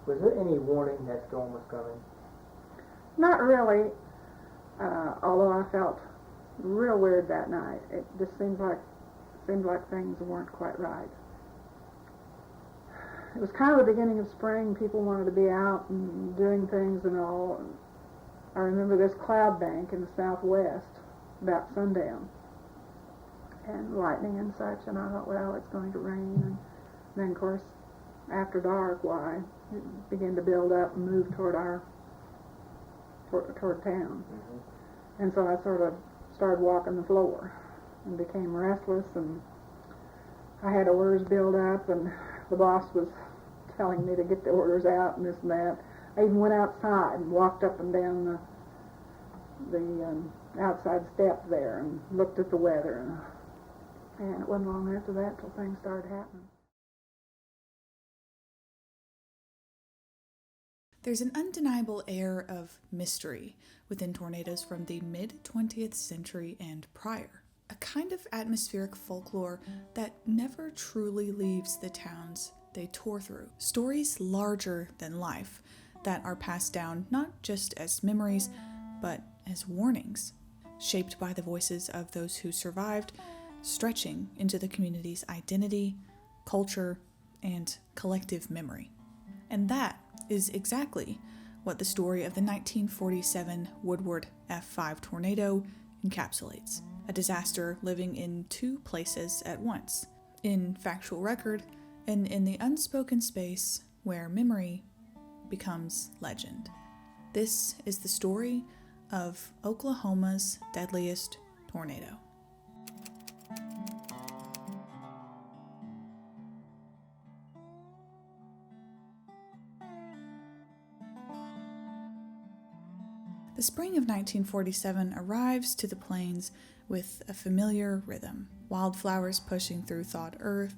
Was there any warning that storm was coming? Not really, although I felt real weird that night. It just seemed like things weren't quite right. It was kind of the beginning of spring. People wanted to be out and doing things and all. I remember this cloud bank in the southwest about sundown and lightning and such, and I thought, well, it's going to rain. And then, of course, after dark, it began to build up and move toward town. Mm-hmm. And so I sort of started walking the floor and became restless, and I had orders build up, and the boss was telling me to get the orders out and this and that. I even went outside and walked up and down the outside step there and looked at the weather, and it wasn't long after that till things started happening. There's an undeniable air of mystery within tornadoes from the mid-20th century and prior. A kind of atmospheric folklore that never truly leaves the towns they tore through. Stories larger than life that are passed down not just as memories, but as warnings, shaped by the voices of those who survived, stretching into the community's identity, culture, and collective memory. And that is exactly what the story of the 1947 Woodward F5 tornado encapsulates. A disaster living in two places at once, in factual record and in the unspoken space where memory becomes legend. This is the story of Oklahoma's deadliest tornado. The spring of 1947 arrives to the plains with a familiar rhythm. Wildflowers pushing through thawed earth,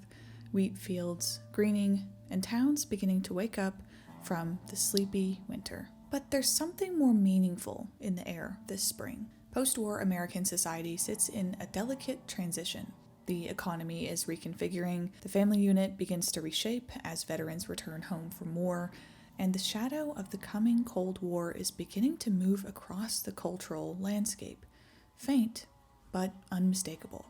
wheat fields greening, and towns beginning to wake up from the sleepy winter. But there's something more meaningful in the air this spring. Post-war American society sits in a delicate transition. The economy is reconfiguring, the family unit begins to reshape as veterans return home from war, and the shadow of the coming Cold War is beginning to move across the cultural landscape, faint but unmistakable.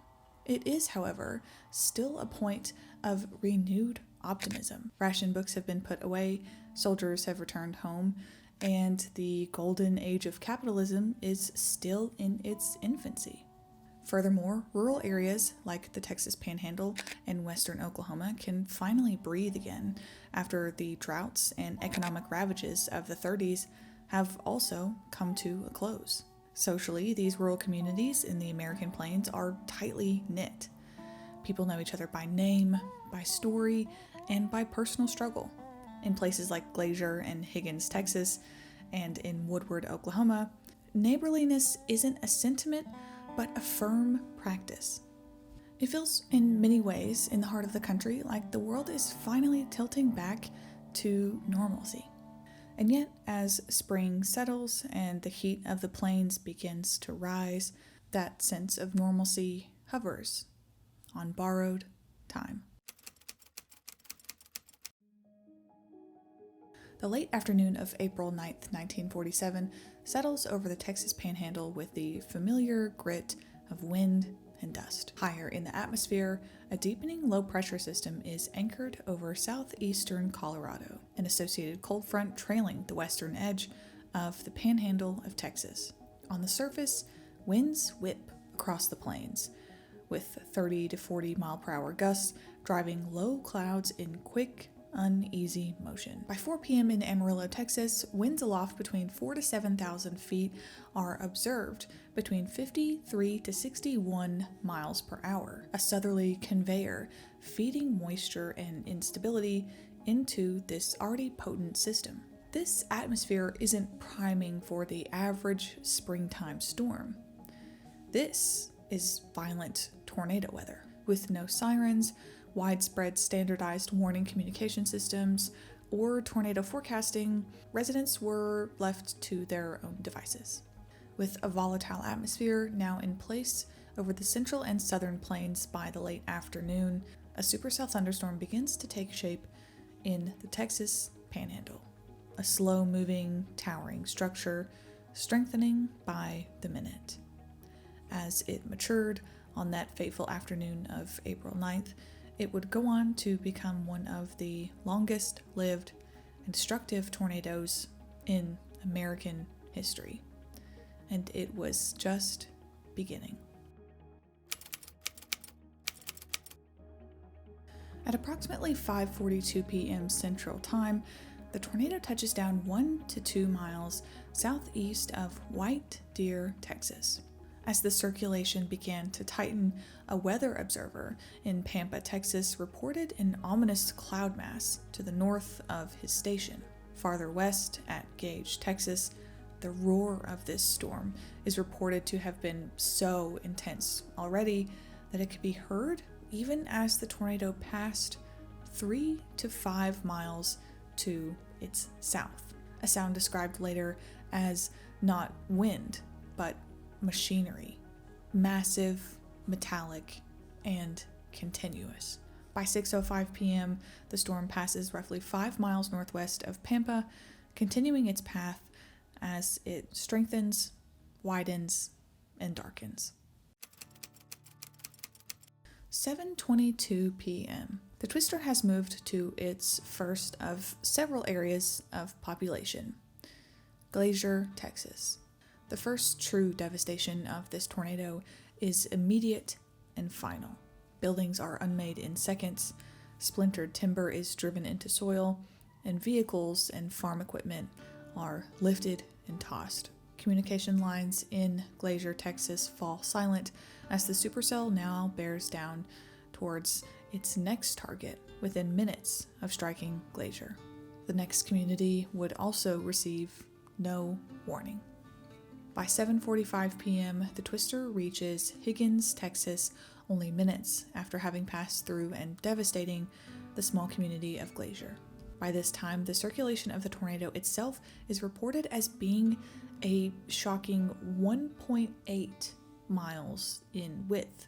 It is, however, still a point of renewed optimism. Ration books have been put away, soldiers have returned home, and the golden age of capitalism is still in its infancy. Furthermore, rural areas like the Texas Panhandle and western Oklahoma can finally breathe again after the droughts and economic ravages of the 30s have also come to a close. Socially, these rural communities in the American Plains are tightly knit. People know each other by name, by story, and by personal struggle. In places like Glacier and Higgins, Texas, and in Woodward, Oklahoma, neighborliness isn't a sentiment, but a firm practice. It feels in many ways in the heart of the country like the world is finally tilting back to normalcy. And yet, as spring settles and the heat of the plains begins to rise, that sense of normalcy hovers on borrowed time. The late afternoon of April 9th, 1947 settles over the Texas Panhandle with the familiar grit of wind and dust. Higher in the atmosphere, a deepening low-pressure system is anchored over southeastern Colorado, an associated cold front trailing the western edge of the Panhandle of Texas. On the surface, winds whip across the plains, with 30 to 40 mile-per-hour gusts driving low clouds in quick, uneasy motion. By 4 p.m. in Amarillo, Texas, winds aloft between 4,000 to 7,000 feet are observed between 53 to 61 miles per hour, a southerly conveyor feeding moisture and instability into this already potent system. This atmosphere isn't priming for the average springtime storm. This is violent tornado weather, with no sirens, widespread standardized warning communication systems, or tornado forecasting. Residents were left to their own devices. With a volatile atmosphere now in place over the central and southern plains by the late afternoon, a supercell thunderstorm begins to take shape in the Texas Panhandle. a slow-moving, towering structure, strengthening by the minute. As it matured on that fateful afternoon of April 9th, it would go on to become one of the longest-lived and destructive tornadoes in American history. And it was just beginning. At approximately 5:42 p.m. Central Time, the tornado touches down 1 to 2 miles southeast of White Deer, Texas. As the circulation began to tighten, a weather observer in Pampa, Texas, reported an ominous cloud mass to the north of his station. Farther west, at Gage, Texas, the roar of this storm is reported to have been so intense already that it could be heard even as the tornado passed 3 to 5 miles to its south. A sound described later as not wind, but machinery. Massive, metallic, and continuous. By 6:05 p.m., the storm passes roughly 5 miles northwest of Pampa, continuing its path as it strengthens, widens, and darkens. 7:22 p.m. The twister has moved to its first of several areas of population, Glacier, Texas. The first true devastation of this tornado is immediate and final. Buildings are unmade in seconds, splintered timber is driven into soil, and vehicles and farm equipment are lifted and tossed. Communication lines in Glacier, Texas fall silent as the supercell now bears down towards its next target within minutes of striking Glacier. The next community would also receive no warning. By 7:45 p.m., the twister reaches Higgins, Texas, only minutes after having passed through and devastating the small community of Glacier. By this time, the circulation of the tornado itself is reported as being a shocking 1.8 miles in width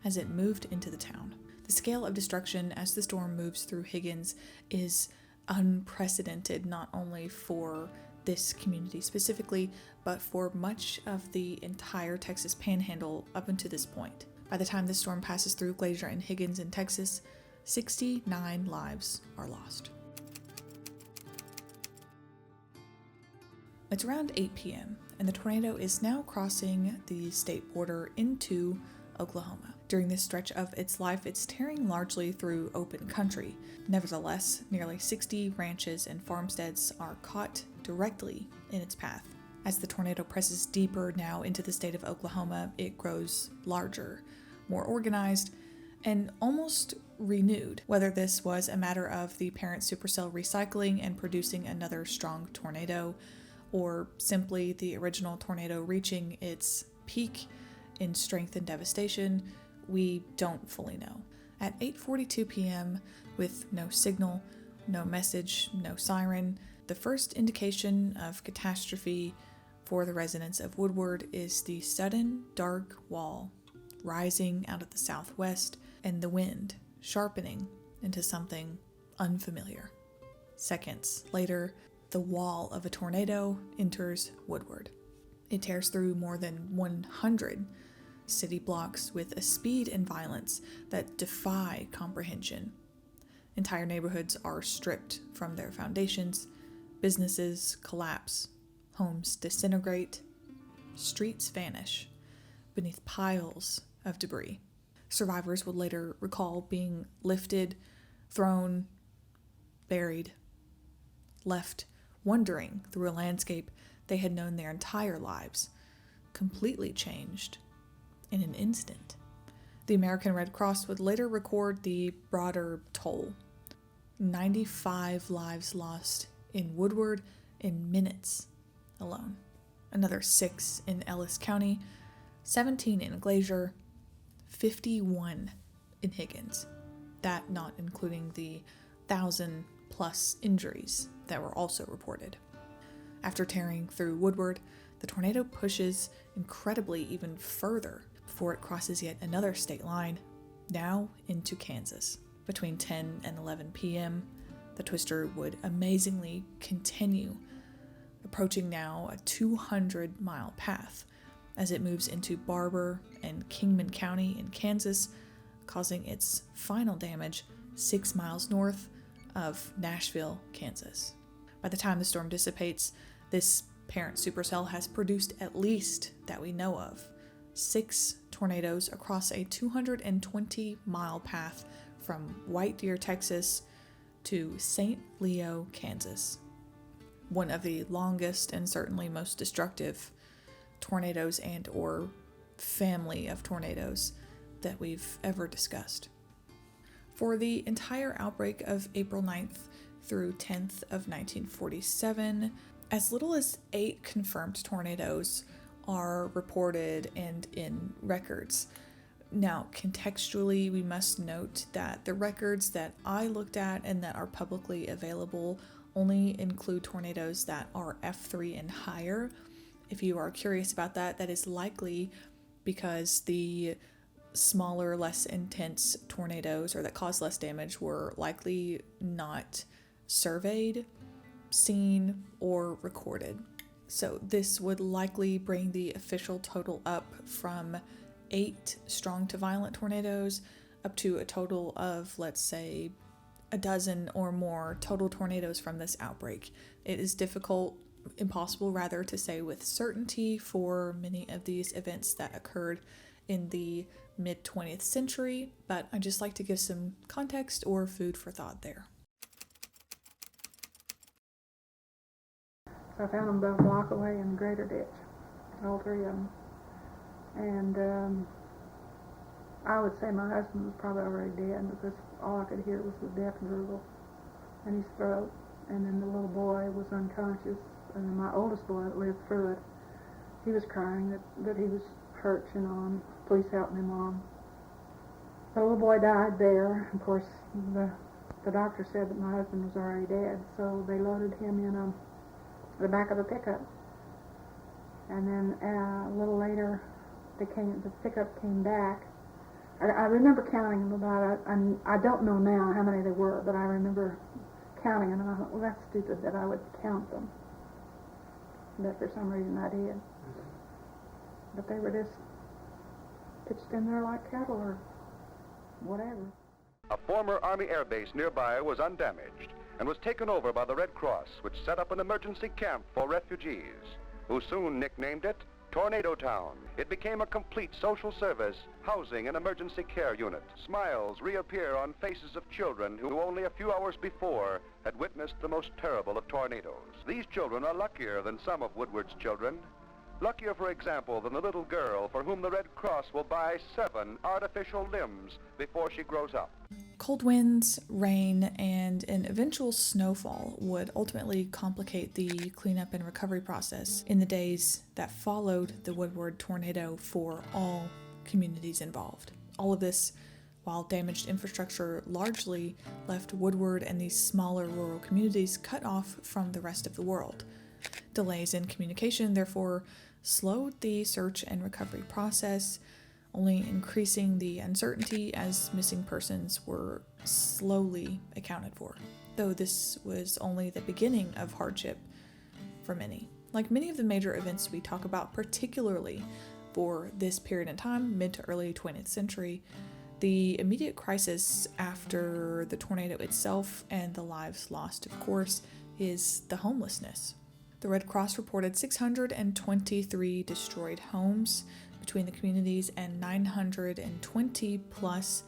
as it moved into the town. The scale of destruction as the storm moves through Higgins is unprecedented, not only for this community specifically, but for much of the entire Texas Panhandle up until this point. By the time the storm passes through Glacier and Higgins in Texas, 69 lives are lost. It's around 8 p.m., and the tornado is now crossing the state border into Oklahoma. During this stretch of its life, it's tearing largely through open country. Nevertheless, nearly 60 ranches and farmsteads are caught directly in its path. As the tornado presses deeper now into the state of Oklahoma, it grows larger, more organized, and almost renewed. Whether this was a matter of the parent supercell recycling and producing another strong tornado, or simply the original tornado reaching its peak in strength and devastation, we don't fully know. At 8:42 p.m., with no signal, no message, no siren, the first indication of catastrophe for the residents of Woodward is the sudden dark wall rising out of the southwest and the wind sharpening into something unfamiliar. Seconds later, the wall of a tornado enters Woodward. It tears through more than 100 city blocks with a speed and violence that defy comprehension. Entire neighborhoods are stripped from their foundations, businesses collapse, homes disintegrate, streets vanish beneath piles of debris. Survivors would later recall being lifted, thrown, buried, left wandering through a landscape they had known their entire lives, completely changed in an instant. The American Red Cross would later record the broader toll. 95 lives lost in Woodward in minutes alone. Another 6 in Ellis County, 17 in Glacier, 51 in Higgins. That not including the 1,000+ injuries that were also reported. After tearing through Woodward, the tornado pushes incredibly even further before it crosses yet another state line, now into Kansas. Between 10 and 11 p.m., The twister would amazingly continue, approaching now a 200-mile path as it moves into Barber and Kingman County in Kansas, causing its final damage 6 miles north of Nashville, Kansas. By the time the storm dissipates, this parent supercell has produced, at least that we know of, 6 tornadoes across a 220-mile path from White Deer, Texas to St. Leo, Kansas. One of the longest and certainly most destructive tornadoes and or family of tornadoes that we've ever discussed. For the entire outbreak of April 9th through 10th of 1947, as little as 8 confirmed tornadoes are reported and in records. Now, contextually, we must note that the records that I looked at and that are publicly available only include tornadoes that are F3 and higher. If you are curious about that, that is likely because the smaller, less intense tornadoes or that cause less damage were likely not surveyed, seen, or recorded. So this would likely bring the official total up from 8 strong to violent tornadoes up to a total of, let's say, a dozen or more total tornadoes from this outbreak. It is difficult, impossible rather, to say with certainty for many of these events that occurred in the mid-20th century, but I just like to give some context or food for thought there. So I found them about a block away in the Greater Ditch, all 3 of them. And I would say my husband was probably already dead because all I could hear was the death gurgle in his throat. And then the little boy was unconscious, and then my oldest boy that lived through it, he was crying that he was hurt, and please help me, Mom. The little boy died there. Of course, the doctor said that my husband was already dead, so they loaded him in the back of the pickup. And then a little later, the pickup came back. I remember counting them about, I don't know now how many there were, but I remember counting them, and I thought, well, that's stupid that I would count them. But for some reason I did. But they were just pitched in there like cattle or whatever. A former Army air base nearby was undamaged and was taken over by the Red Cross, which set up an emergency camp for refugees, who soon nicknamed it Tornado Town. It became a complete social service, housing and emergency care unit. Smiles reappear on faces of children who only a few hours before had witnessed the most terrible of tornadoes. These children are luckier than some of Woodward's children. Luckier, for example, than the little girl for whom the Red Cross will buy 7 artificial limbs before she grows up. Cold winds, rain, and an eventual snowfall would ultimately complicate the cleanup and recovery process in the days that followed the Woodward tornado for all communities involved. All of this while damaged infrastructure largely left Woodward and these smaller rural communities cut off from the rest of the world. Delays in communication, therefore, slowed the search and recovery process, only increasing the uncertainty as missing persons were slowly accounted for. Though this was only the beginning of hardship for many. Like many of the major events we talk about, particularly for this period in time, mid to early 20th century, the immediate crisis after the tornado itself and the lives lost, of course, is the homelessness. The Red Cross reported 623 destroyed homes between the communities and 920 plus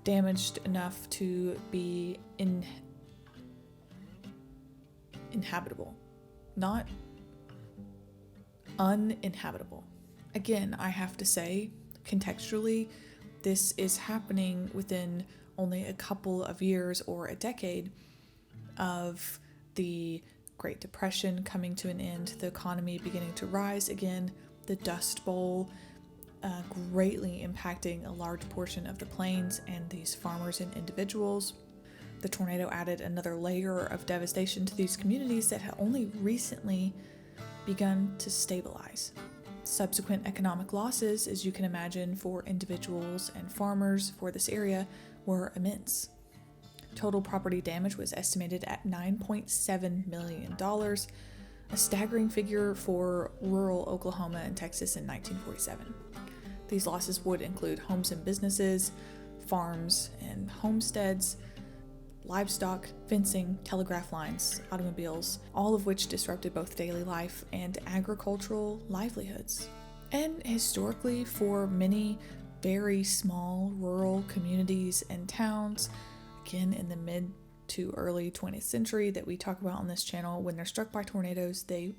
damaged enough to be inhabitable, not uninhabitable. Again, I have to say, contextually, this is happening within only a couple of years or a decade of the Great Depression coming to an end, the economy beginning to rise again, the Dust Bowl greatly impacting a large portion of the plains and these farmers and individuals. The tornado added another layer of devastation to these communities that had only recently begun to stabilize. Subsequent economic losses, as you can imagine, for individuals and farmers for this area were immense. Total property damage was estimated at $9.7 million, a staggering figure for rural Oklahoma and Texas in 1947. These losses would include homes and businesses, farms and homesteads, livestock, fencing, telegraph lines, automobiles, all of which disrupted both daily life and agricultural livelihoods. And historically, for many very small rural communities and towns, again in the mid to early 20th century that we talk about on this channel, when they're struck by tornadoes, they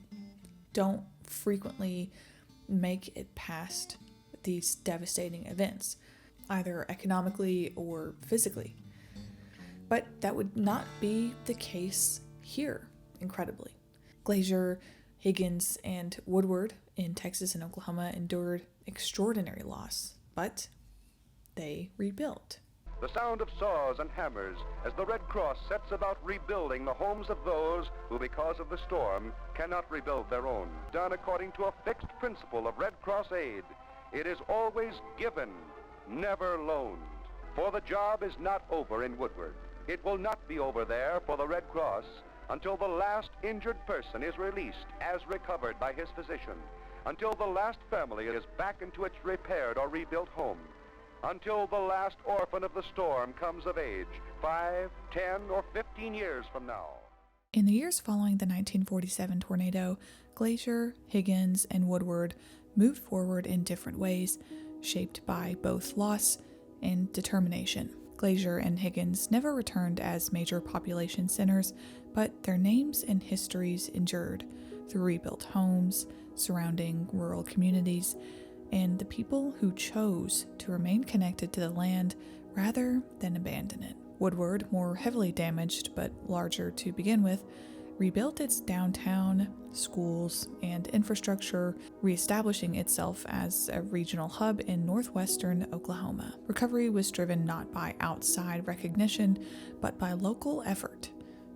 don't frequently make it past these devastating events, either economically or physically. But that would not be the case here, incredibly. Glacier, Higgins, and Woodward in Texas and Oklahoma endured extraordinary loss, but they rebuilt. The sound of saws and hammers as the Red Cross sets about rebuilding the homes of those who, because of the storm, cannot rebuild their own. Done according to a fixed principle of Red Cross aid. It is always given, never loaned. For the job is not over in Woodward. It will not be over there for the Red Cross until the last injured person is released as recovered by his physician, until the last family is back into its repaired or rebuilt home, until the last orphan of the storm comes of age 5, 10, or 15 years from now. In the years following the 1947 tornado, Glacier, Higgins, and Woodward moved forward in different ways, shaped by both loss and determination. Glacier and Higgins never returned as major population centers, but their names and histories endured through rebuilt homes, surrounding rural communities, and the people who chose to remain connected to the land rather than abandon it. Woodward, more heavily damaged but larger to begin with, rebuilt its downtown, schools, and infrastructure, reestablishing itself as a regional hub in northwestern Oklahoma. Recovery was driven not by outside recognition, but by local effort.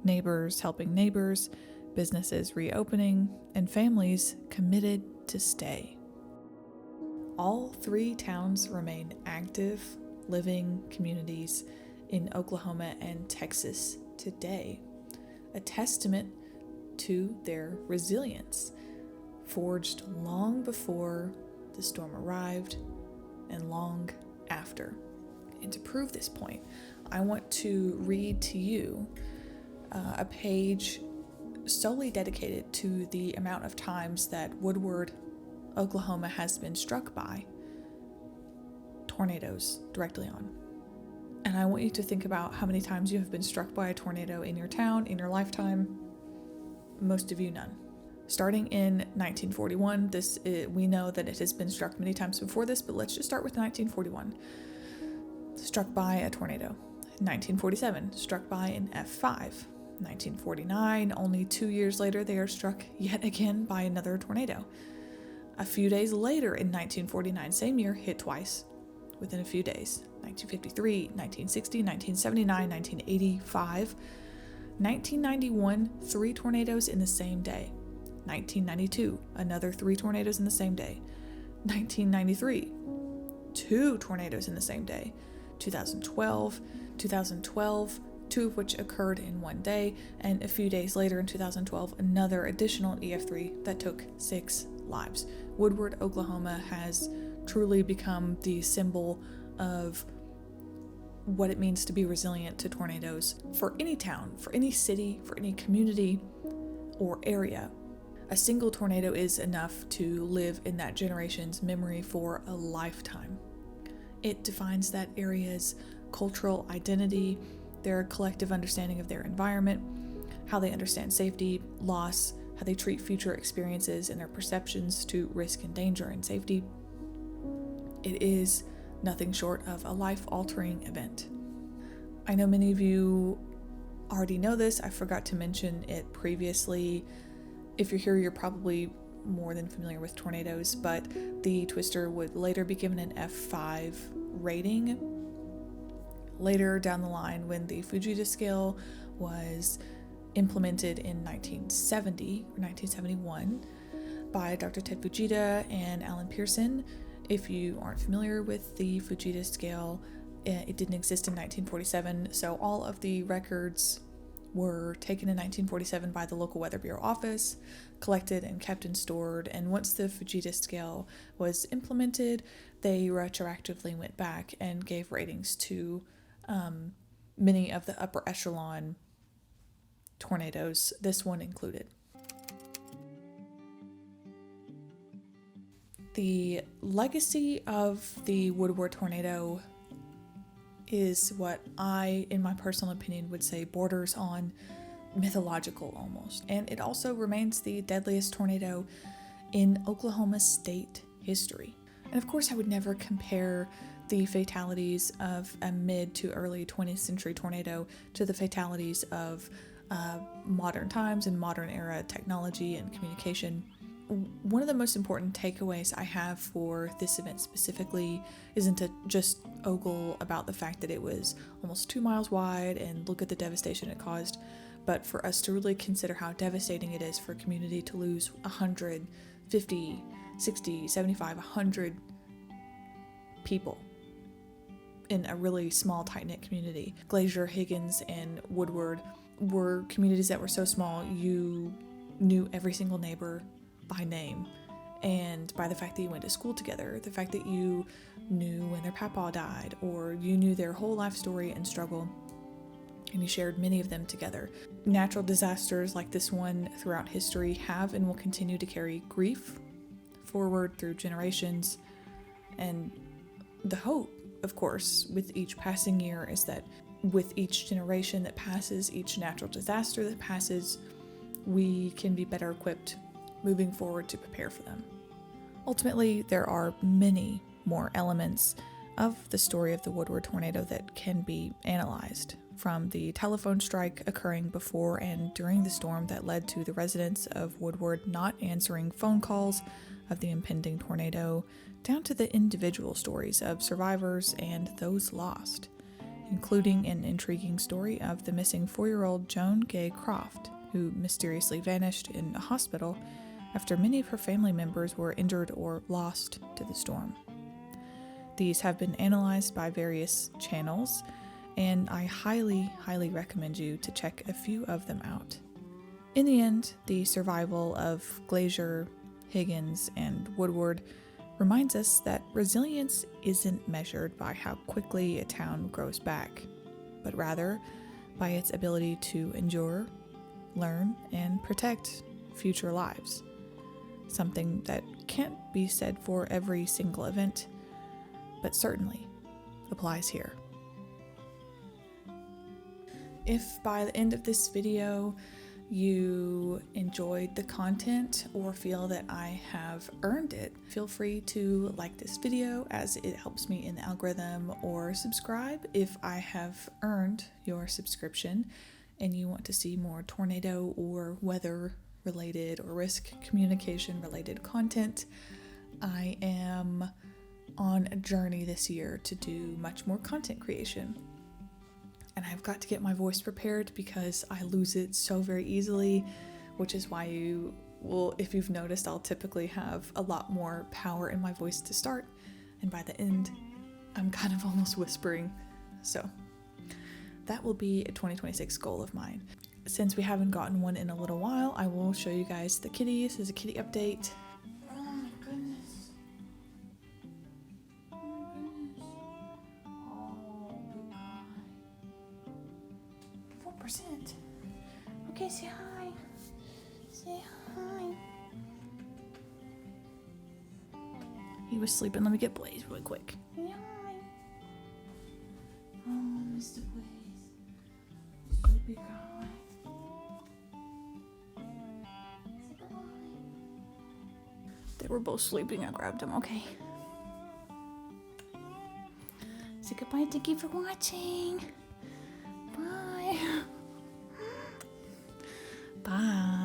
Neighbors helping neighbors, businesses reopening, and families committed to stay. All three towns remain active, living communities in Oklahoma and Texas today, a testament to their resilience, forged long before the storm arrived and long after. And to prove this point, I want to read to you a page solely dedicated to the amount of times that Woodward, Oklahoma has been struck by tornadoes directly on. And I want you to think about how many times you have been struck by a tornado in your town, in your lifetime. Most of you, none. Starting in 1941, we know that it has been struck many times before this, but let's just start with 1941. Struck by a tornado. 1947, struck by an F5. 1949, only 2 years later, they are struck yet again by another tornado. A few days later in 1949, same year, hit twice within a few days. 1953, 1960, 1979, 1985. 1991, 3 tornadoes in the same day. 1992, another 3 tornadoes in the same day. 1993, 2 tornadoes in the same day. 2012, 2 of which occurred in one day, and a few days later in 2012, another additional EF3 that took 6 lives. Woodward, Oklahoma has truly become the symbol of what it means to be resilient to tornadoes for any town, for any city, for any community or area. A single tornado is enough to live in that generation's memory for a lifetime. It defines that area's cultural identity, their collective understanding of their environment, how they understand safety, loss, how they treat future experiences, and their perceptions to risk and danger and safety. It is nothing short of a life-altering event. I know many of you already know this. I forgot to mention it previously. If you're here, you're probably more than familiar with tornadoes, but the twister would later be given an F5 rating. Later down the line, when the Fujita scale was implemented in 1970 or 1971 by Dr. Ted Fujita and Alan Pearson. If you aren't familiar with the Fujita scale, It didn't exist in 1947, so all of the records were taken in 1947 by the local Weather Bureau office, collected and kept and stored, and once the Fujita scale was implemented, they retroactively went back and gave ratings to many of the upper echelon tornadoes, this one included. The legacy of the Woodward tornado is what I, in my personal opinion, would say borders on mythological almost. And it also remains the deadliest tornado in Oklahoma state history. And of course, I would never compare the fatalities of a mid to early 20th century tornado to the fatalities of modern times and modern era technology and communication. One of the most important takeaways I have for this event specifically isn't to just ogle about the fact that it was almost 2 miles wide and look at the devastation it caused, but for us to really consider how devastating it is for a community to lose 100, 50, 60, 75, 100 people in a really small, tight-knit community. Glacier, Higgins, and Woodward were communities that were so small you knew every single neighbor by name, and by the fact that you went to school together, the fact that you knew when their papa died, or you knew their whole life story and struggle, and you shared many of them together. Natural disasters like this one throughout history have and will continue to carry grief forward through generations, and the hope, of course, with each passing year is that with each generation that passes, each natural disaster that passes, we can be better equipped moving forward to prepare for them. Ultimately, there are many more elements of the story of the Woodward tornado that can be analyzed, from the telephone strike occurring before and during the storm that led to the residents of Woodward not answering phone calls of the impending tornado, down to the individual stories of survivors and those lost, including an intriguing story of the missing 4-year-old Joan Gay Croft, who mysteriously vanished in a hospital after many of her family members were injured or lost to the storm. These have been analyzed by various channels, and I highly, highly recommend you to check a few of them out. In the end, the survival of Glacier, Higgins, and Woodward reminds us that resilience isn't measured by how quickly a town grows back, but rather by its ability to endure, learn, and protect future lives. Something that can't be said for every single event, but certainly applies here. If by the end of this video you enjoyed the content or feel that I have earned it, feel free to like this video as it helps me in the algorithm, or subscribe if I have earned your subscription and you want to see more tornado or weather related or risk communication related content. I am on a journey this year to do much more content creation. And I've got to get my voice prepared because I lose it so very easily, which is why you will, if you've noticed, I'll typically have a lot more power in my voice to start, and by the end, I'm kind of almost whispering. So that will be a 2026 goal of mine. Since we haven't gotten one in a little while, I will show you guys the kitty. This is a kitty update. Oh my goodness. Oh my goodness. Oh, good guy. 4%. Okay, say hi. Say hi. He was sleeping. Let me get Blaze really quick. Say hi. Oh, Mr. Blaze. Sleepy guy. They were both sleeping. I grabbed them. Okay. Say goodbye. Thank you for watching. Bye. Bye.